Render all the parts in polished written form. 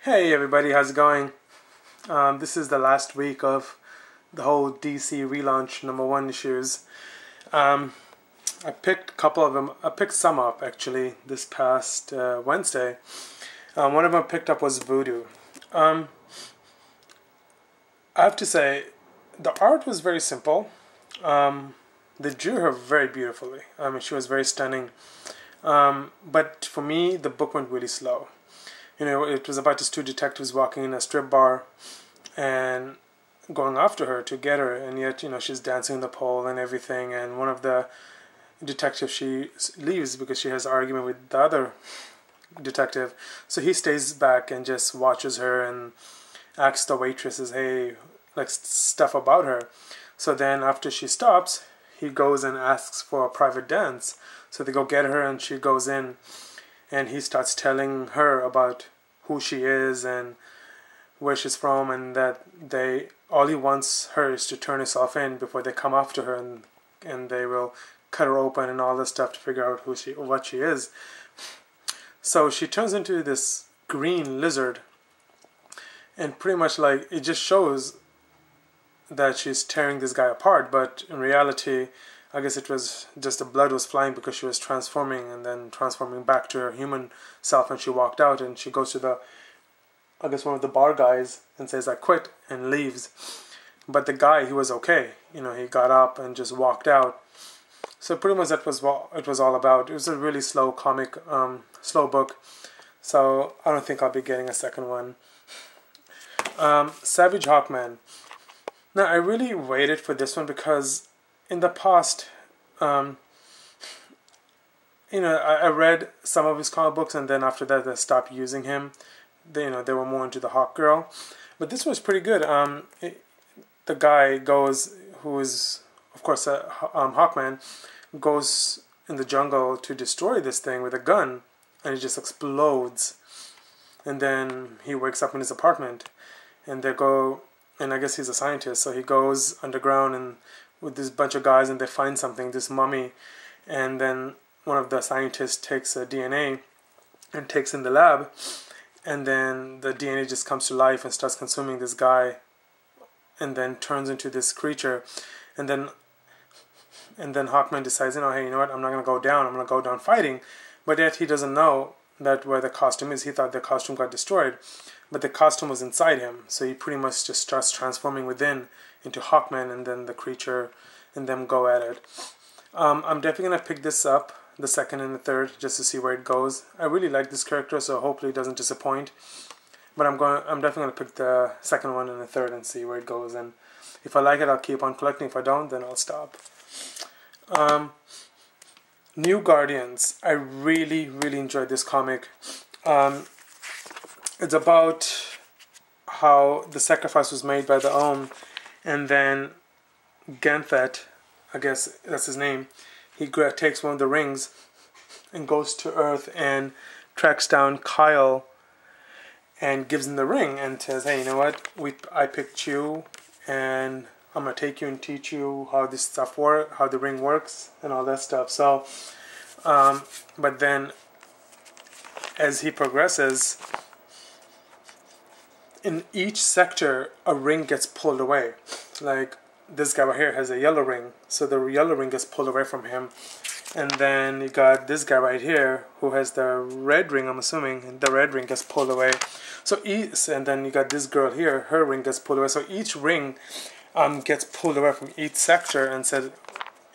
Hey everybody, how's it going? This is the last week of the whole DC relaunch #1 issues. I picked a couple of them. I picked some up actually this past Wednesday. One of them I picked up was Voodoo. I have to say, the art was very simple. They drew her very beautifully. She was very stunning. But for me, the book went really slow. It was about these two detectives walking in a strip bar and going after her to get her, and yet, she's dancing on the pole and everything, and one of the detectives, she leaves because she has an argument with the other detective, so he stays back and just watches her and asks the waitresses, hey, like stuff about her. So then after she stops, he goes and asks for a private dance, so they go get her, and she goes in, and he starts telling her about who she is and where she's from, and that all he wants her is to turn herself in before they come after her, and they will cut her open and all this stuff to figure out what she is. So she turns into this green lizard, and pretty much like it just shows that she's tearing this guy apart, but in reality, I guess it was just the blood was flying because she was transforming and then transforming back to her human self, and she walked out, and she goes to one of the bar guys and says, I quit, and leaves. But the guy, he was okay. He got up and just walked out. So pretty much that was what it was all about. It was a really slow comic, slow book. So I don't think I'll be getting a second one. Savage Hawkman. Now, I really waited for this one because in the past, I read some of his comic books, and then after that, I stopped using him. They were more into the Hawk Girl, but this was pretty good. The guy goes, who is of course Hawkman, goes in the jungle to destroy this thing with a gun, and it just explodes. And then he wakes up in his apartment, and and I guess he's a scientist, so he goes underground and with this bunch of guys, and they find something, this mummy, and then one of the scientists takes a DNA and takes in the lab, and then the DNA just comes to life and starts consuming this guy, and then turns into this creature, and then Hawkman decides, hey, you know what, I'm not going to go down, I'm going to go down fighting, but yet he doesn't know that where the costume is. He thought the costume got destroyed, but the costume was inside him, so he pretty much just starts transforming within into Hawkman, and then the creature and them go at it. I'm definitely going to pick this up, the second and the third, just to see where it goes. I really like this character, so hopefully it doesn't disappoint. But I'm definitely going to pick the second one and the third and see where it goes. And if I like it, I'll keep on collecting. If I don't, then I'll stop. New Guardians. I really, really enjoyed this comic. It's about how the sacrifice was made by the Ohm, and then Ganthet, I guess that's his name, he takes one of the rings and goes to Earth and tracks down Kyle and gives him the ring and says, hey, you know what, I picked you, and I'm going to take you and teach you how this stuff works, how the ring works, and all that stuff. So, but then as he progresses, in each sector, a ring gets pulled away. Like, this guy right here has a yellow ring, so the yellow ring gets pulled away from him. And then you got this guy right here who has the red ring, I'm assuming, and the red ring gets pulled away. And then you got this girl here, her ring gets pulled away. So each ring gets pulled away from each sector, and said,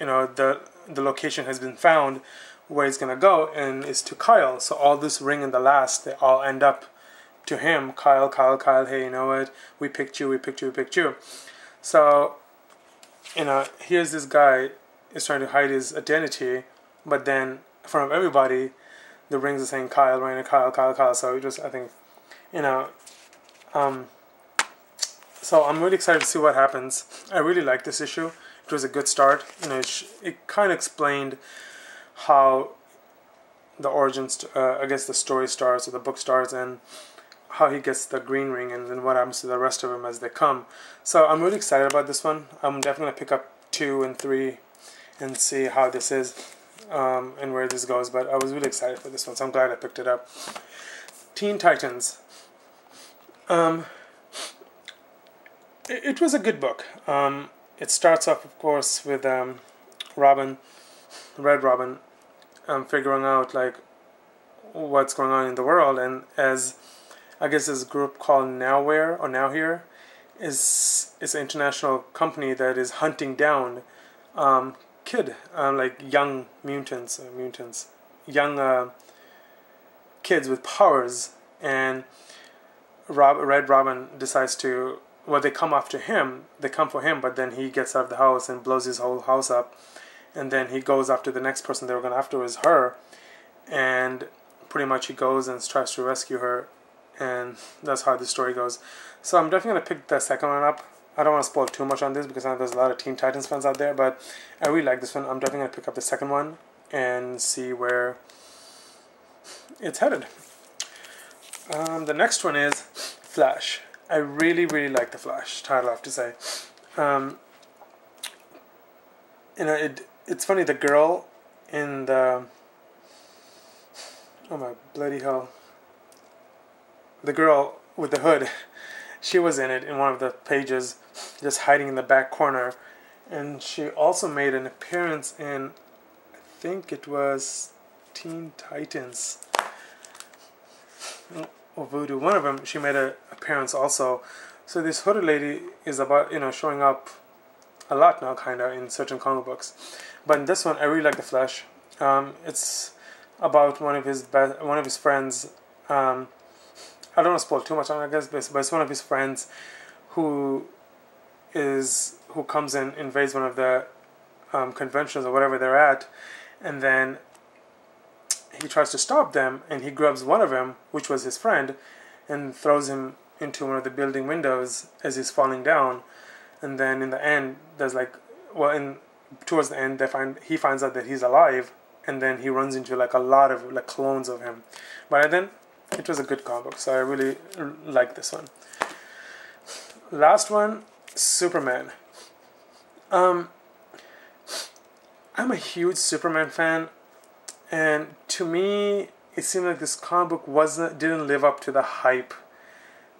the location has been found where it's gonna go, and it's to Kyle. So all this ring and the last, they all end up to him. Kyle, hey, you know what, we picked you. So, here's this guy is trying to hide his identity, but then in front of everybody, the rings are saying Kyle, right? Kyle. So it was, I think, so I'm really excited to see what happens. I really like this issue. It was a good start. It kind of explained how the origins, I guess the story starts, or the book starts, and how he gets the green ring, and then what happens to the rest of them as they come. So I'm really excited about this one. I'm definitely going to pick up 2 and 3 and see how this is, and where this goes. But I was really excited for this one, so I'm glad I picked it up. Teen Titans. Um, it was a good book. It starts off, of course, with Robin, Red Robin, figuring out like what's going on in the world, and as I guess this group called Nowhere or Now Here is an international company that is hunting down like young young kids with powers, and Red Robin decides to. Well, they come after him. They come for him, but then he gets out of the house and blows his whole house up, and then he goes after the next person they were going after was her, and pretty much he goes and tries to rescue her, and that's how the story goes. So I'm definitely going to pick the second one up. I don't want to spoil too much on this because I know there's a lot of Teen Titans fans out there, but I really like this one. I'm definitely going to pick up the second one and see where it's headed. The next one is Flash. I really, really like the Flash title, I have to say. It's funny, the girl in the... Oh my bloody hell. The girl with the hood, she was in it in one of the pages, just hiding in the back corner. And she also made an appearance in, I think it was Teen Titans. Or Voodoo, one of them, she made an appearance also. So this hooded lady is about, showing up a lot now, kind of, in certain comic books. But in this one, I really like the Flash. It's about one of his friends. I don't want to spoil too much on it, I guess, but it's one of his friends who comes in, invades one of the conventions or whatever they're at, and then he tries to stop them, and he grabs one of them, which was his friend, and throws him into one of the building windows as he's falling down. And then in the end, towards the end, he finds out that he's alive, and then he runs into like a lot of like clones of him. But then it was a good comic book, so I really like this one. Last one, Superman. I'm a huge Superman fan. And to me, it seemed like this comic book didn't live up to the hype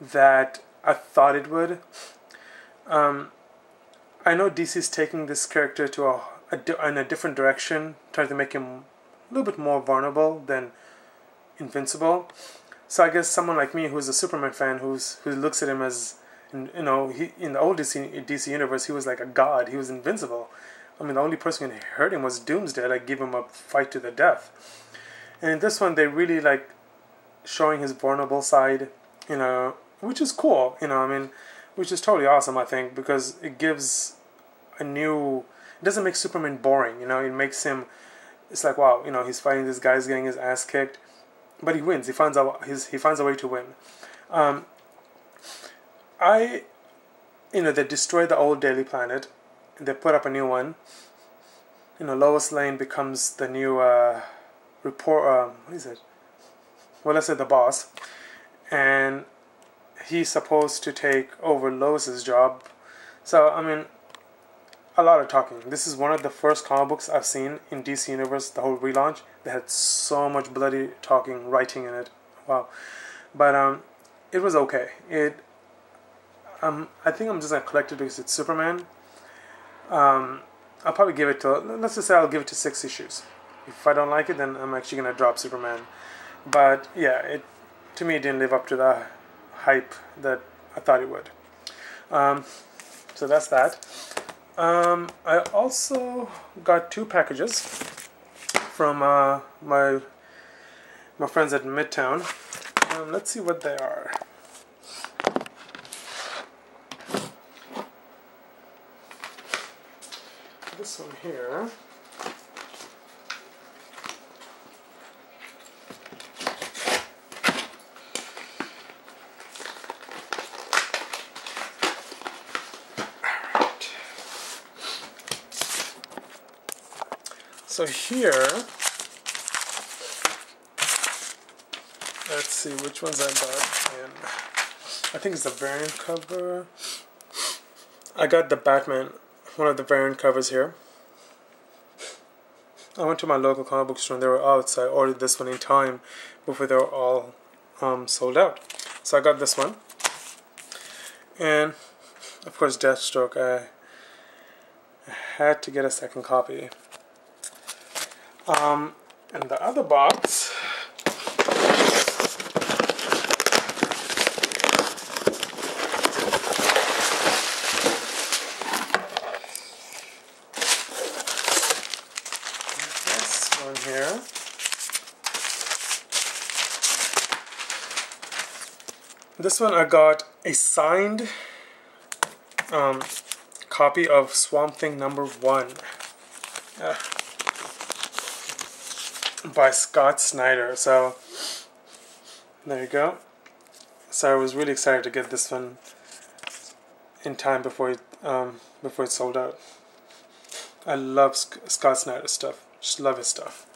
that I thought it would. I know DC's taking this character to in a different direction, trying to make him a little bit more vulnerable than invincible. So I guess someone like me, who's a Superman fan, who looks at him as, in the old DC universe, he was like a god. He was invincible. I mean, the only person who hurt him was Doomsday, like give him a fight to the death. And in this one, they really like showing his vulnerable side, which is cool, which is totally awesome, I think, because it gives it doesn't make Superman boring, it makes him, it's like, wow, he's fighting this guy, he's getting his ass kicked, but he wins, he finds a way to win. They destroy the old Daily Planet, they put up a new one. Lois Lane becomes the new what is it? Well, let's say the boss, and he's supposed to take over Lois's job. So I mean, a lot of talking. This is one of the first comic books I've seen in DC Universe, the whole relaunch, that had so much bloody talking, writing in it. Wow, but it was okay. I think I'm just gonna collect it because it's Superman. I'll probably give it to, let's just say I'll give it to 6 issues. If I don't like it, then I'm actually going to drop Superman. But yeah, to me it didn't live up to the hype that I thought it would. So that's that. I also got 2 packages from my friends at Midtown. Let's see what they are. This one here. Alright. So here, let's see which ones I got. And I think it's the variant cover. I got the Batman, one of the variant covers here. I went to my local comic book store and they were out, so I ordered this one in time before they were all sold out. So I got this one. And of course Deathstroke, I had to get a second copy. And the other box, this one here. This one I got a signed copy of Swamp Thing #1 by Scott Snyder. So there you go. So I was really excited to get this one in time before it sold out. I love Scott Snyder stuff. Just love his stuff.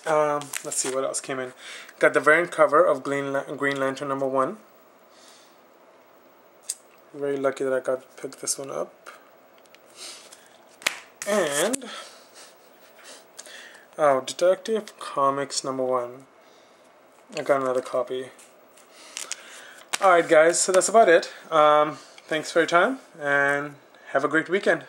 Let's see what else came in. Got the variant cover of Green Lantern #1. Very lucky that I got to pick this one up. And Detective Comics #1. I got another copy. Alright guys, so that's about it. Thanks for your time and have a great weekend.